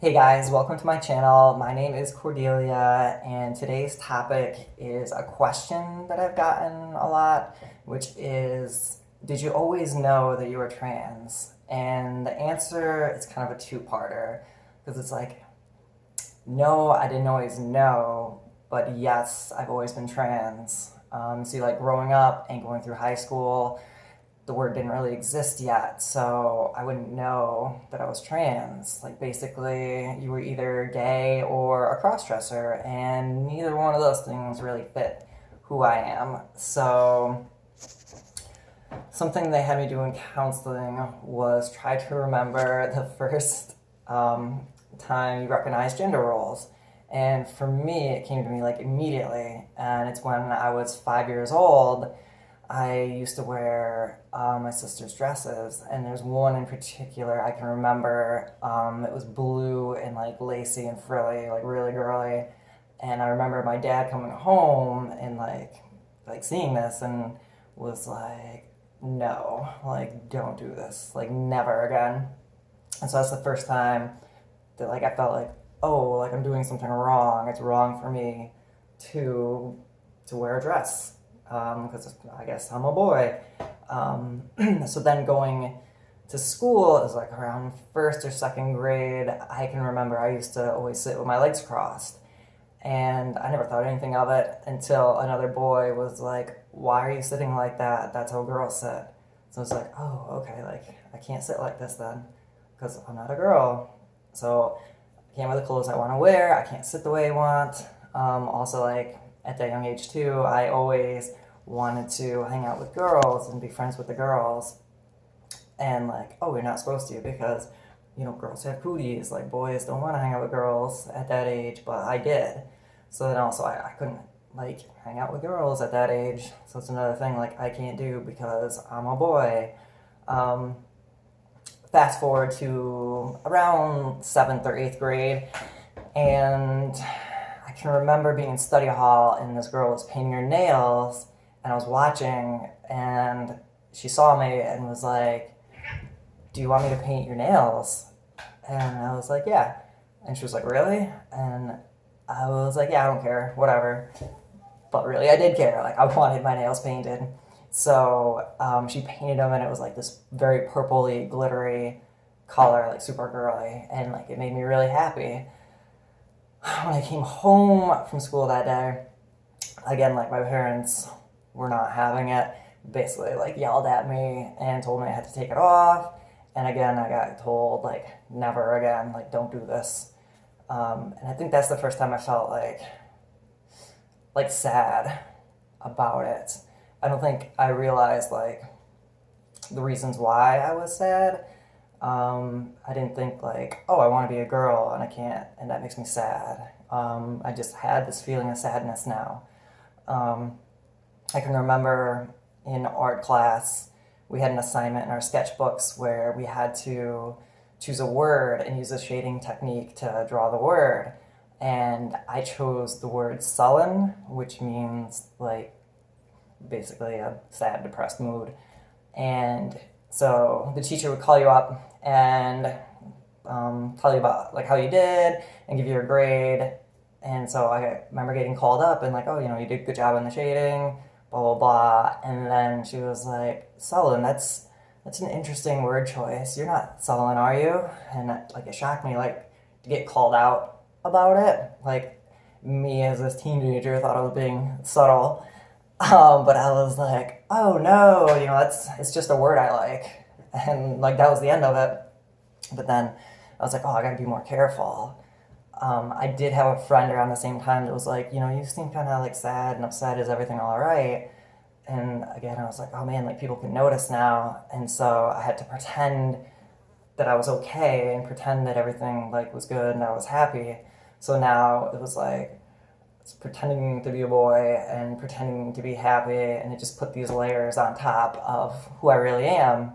Hey guys, welcome to my channel. My name is Cordelia, and today's topic is a question that I've gotten a lot, which is, did you always know that you were trans? And the answer is kind of a two-parter, because it's like, no, I didn't always know, but yes, I've always been trans. See, like growing up and going through high school, the word didn't really exist yet, so I wouldn't know that I was trans. Like, basically, you were either gay or a crossdresser, and neither one of those things really fit who I am. So, something they had me do in counseling was try to remember the first time you recognize gender roles. And for me, it came to me like immediately, and it's when I was 5 years old. I used to wear my sister's dresses, and there's one in particular I can remember. It was blue and like lacy and frilly, like really girly. And I remember my dad coming home and like seeing this and was like, "No, like don't do this, like never again." And so that's the first time that like I felt like, oh, like I'm doing something wrong. It's wrong for me to wear a dress because I guess I'm a boy. So then going to school is like around first or second grade. I can remember I used to always sit with my legs crossed, and I never thought anything of it until another boy was like, "Why are you sitting like that? That's how girls sit." So it's like, oh, okay, like I can't sit like this then because I'm not a girl. So I can't wear the clothes I want to wear. I can't sit the way I want. Also, like at that young age too, I always wanted to hang out with girls and be friends with the girls. And like, oh, you're not supposed to because, girls have cooties. Like boys don't want to hang out with girls at that age, but I did. So then also I couldn't like hang out with girls at that age. So it's another thing like I can't do because I'm a boy. Fast forward to around 7th or 8th grade, and I can remember being in study hall and this girl was painting her nails, and I was watching, and she saw me and was like, "Do you want me to paint your nails?" And I was like, "Yeah." And she was like, "Really?" And I was like, "Yeah, I don't care, whatever." But really, I did care. Like, I wanted my nails painted. So she painted them, and it was like this very purpley, glittery color, like super girly, and like it made me really happy. When I came home from school that day, again, like my parents were not having it. Basically, like yelled at me and told me I had to take it off. And again, I got told like never again, like don't do this. And I think that's the first time I felt like sad about it. I don't think I realized like the reasons why I was sad. I didn't think like, oh, I want to be a girl and I can't, and that makes me sad. I just had this feeling of sadness now. I can remember in art class, we had an assignment in our sketchbooks where we had to choose a word and use a shading technique to draw the word. And I chose the word sullen, which means like basically a sad, depressed mood. And so the teacher would call you up and tell you about like how you did and give you a grade. And so I remember getting called up and like, oh, you did a good job on the shading, blah blah blah. And then she was like, "Sullen, that's an interesting word choice. You're not sullen, are you?" And like it shocked me like to get called out about it. Like me as this teenager thought I was being subtle. But I was like, oh no, it's just a word I like. And like that was the end of it. But then I was like, oh, I gotta be more careful. I did have a friend around the same time that was like, you seem kind of like sad and upset. Is everything all right? And again, I was like, oh man, like people can notice now. And so I had to pretend that I was okay and pretend that everything like was good and I was happy. So now it was like, it's pretending to be a boy and pretending to be happy, and it just put these layers on top of who I really am.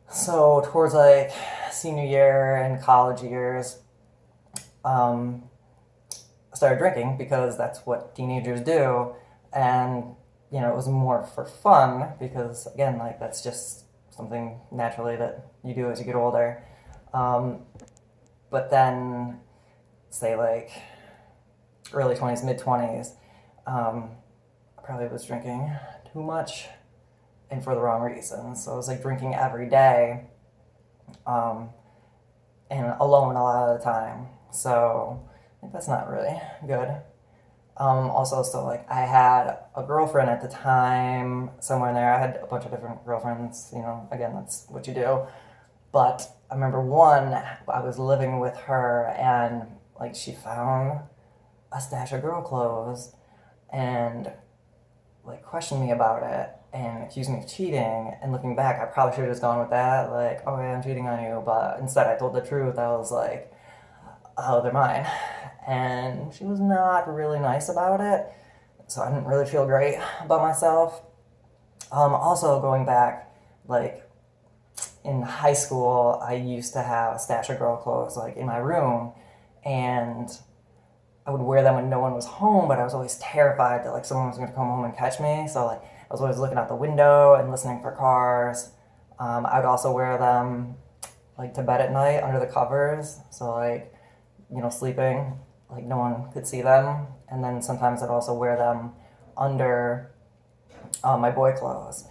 So towards like senior year and college years, I started drinking because that's what teenagers do, and it was more for fun because again, like that's just something naturally that you do as you get older. But then, say like early 20s, mid 20s, I probably was drinking too much and for the wrong reasons. So I was like drinking every day, um, and alone a lot of the time. So I think that's not really good. Also, so like I had a girlfriend at the time, somewhere in there. I had a bunch of different girlfriends, again, that's what you do. But I remember one, I was living with her and like she found a stash of girl clothes and like questioned me about it and accused me of cheating. And looking back, I probably should have just gone with that, like, oh yeah, I'm cheating on you. But instead, I told the truth. I was like, oh, they're mine. And she was not really nice about it, so I didn't really feel great about myself. Also, going back, like in high school, I used to have a stash of girl clothes like in my room, and I would wear them when no one was home, but I was always terrified that like someone was going to come home and catch me. So like I was always looking out the window and listening for cars. I would also wear them like to bed at night under the covers. So like sleeping like no one could see them. And then sometimes I'd also wear them under my boy clothes.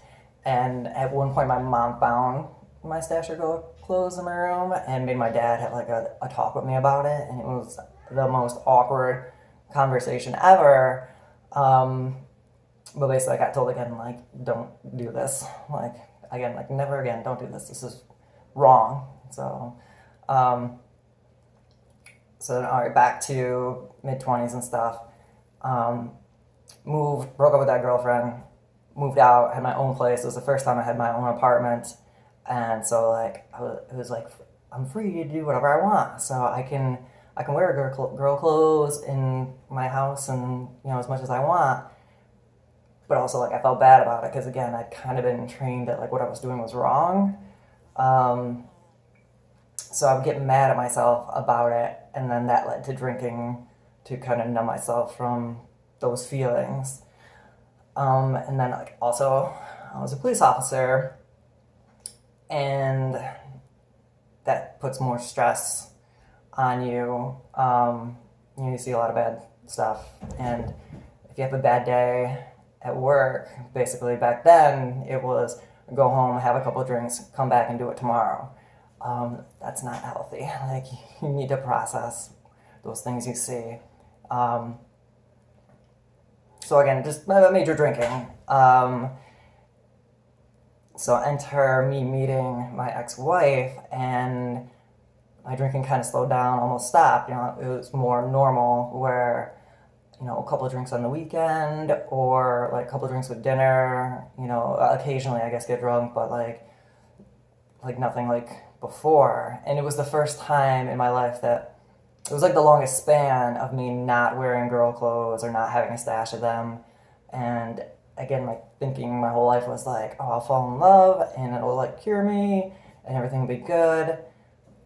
And at one point, my mom found my stash of girl clothes in my room and made my dad have like a talk with me about it, and it was the most awkward conversation ever. But basically, I got told again, like, don't do this. Like, again, like, never again, don't do this. This is wrong. So, all right, back to mid 20s and stuff. Broke up with that girlfriend, moved out, had my own place. It was the first time I had my own apartment. And so, like, it was like, I'm free to do whatever I want. So I can wear girl clothes in my house and, as much as I want. But also, like, I felt bad about it because, again, I'd kind of been trained that, like, what I was doing was wrong. So I would get mad at myself about it, and then that led to drinking to kind of numb myself from those feelings. And then, like, also, I was a police officer, and that puts more stress on you. You see a lot of bad stuff, and if you have a bad day at work, basically back then it was go home, have a couple of drinks, come back and do it tomorrow. That's not healthy. Like, you need to process those things you see. So again, just major drinking. So enter me meeting my ex-wife, and my drinking kind of slowed down, almost stopped. It was more normal where, a couple of drinks on the weekend or like a couple of drinks with dinner, occasionally I guess get drunk, but like nothing like before. And it was the first time in my life that it was like the longest span of me not wearing girl clothes or not having a stash of them. And again, my thinking my whole life was like, oh, I'll fall in love and it'll like cure me and everything will be good.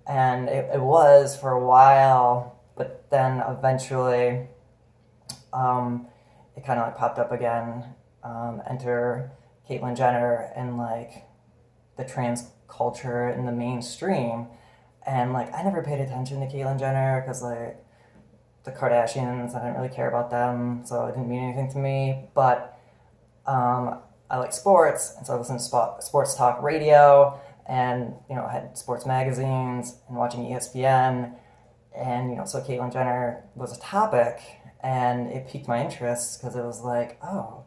And it was for a while, but then eventually it kind of like popped up again. Enter Caitlyn Jenner and like the trans culture in the mainstream. And like I never paid attention to Caitlyn Jenner because like the Kardashians, I didn't really care about them, so it didn't mean anything to me. But I like sports, and so I listened to sports talk radio, and I had sports magazines and watching ESPN, and so Caitlyn Jenner was a topic, and it piqued my interest because it was like, oh,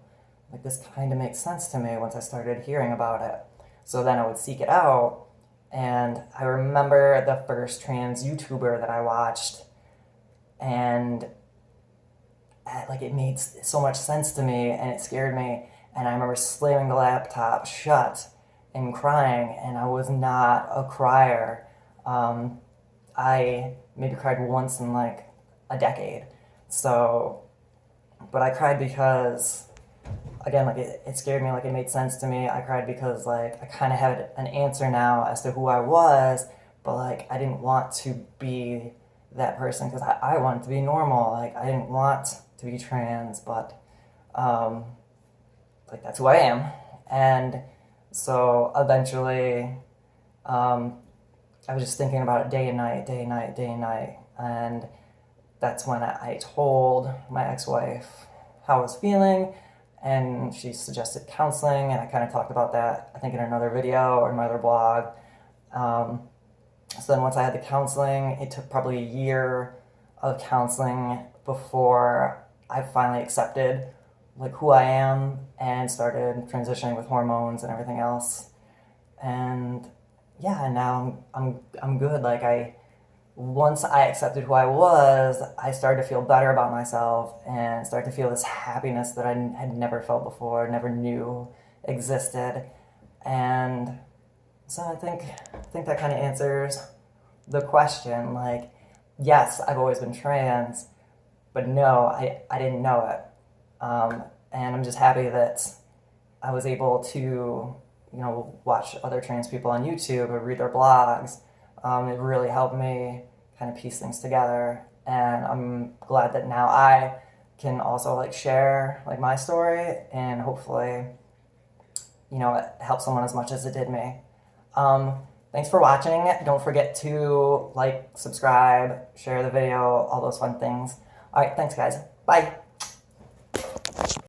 like this kind of makes sense to me once I started hearing about it. So then I would seek it out, and I remember the first trans YouTuber that I watched, and like it made so much sense to me, and it scared me, and I remember slamming the laptop shut and crying, and I was not a crier. I maybe cried once in like a decade. So, but I cried because, again, like it scared me, like it made sense to me. I cried because like I kind of had an answer now as to who I was, but like I didn't want to be that person because I wanted to be normal. Like I didn't want to be trans, but like that's who I am. And so eventually I was just thinking about it day and night, day and night, day and night. And that's when I told my ex-wife how I was feeling, and she suggested counseling, and I kind of talked about that, I think, in another video or in my other blog. So then once I had the counseling, it took probably a year of counseling before I finally accepted like who I am and started transitioning with hormones and everything else. And yeah, now I'm good. Like once I accepted who I was, I started to feel better about myself and started to feel this happiness that I had never felt before, never knew existed. And so I think that kind of answers the question. Like, yes, I've always been trans, but no, I didn't know it. And I'm just happy that I was able to, watch other trans people on YouTube or read their blogs. It really helped me kind of piece things together, and I'm glad that now I can also like share like my story, and hopefully, it helps someone as much as it did me. Thanks for watching. Don't forget to like, subscribe, share the video, all those fun things. All right, thanks guys. Bye.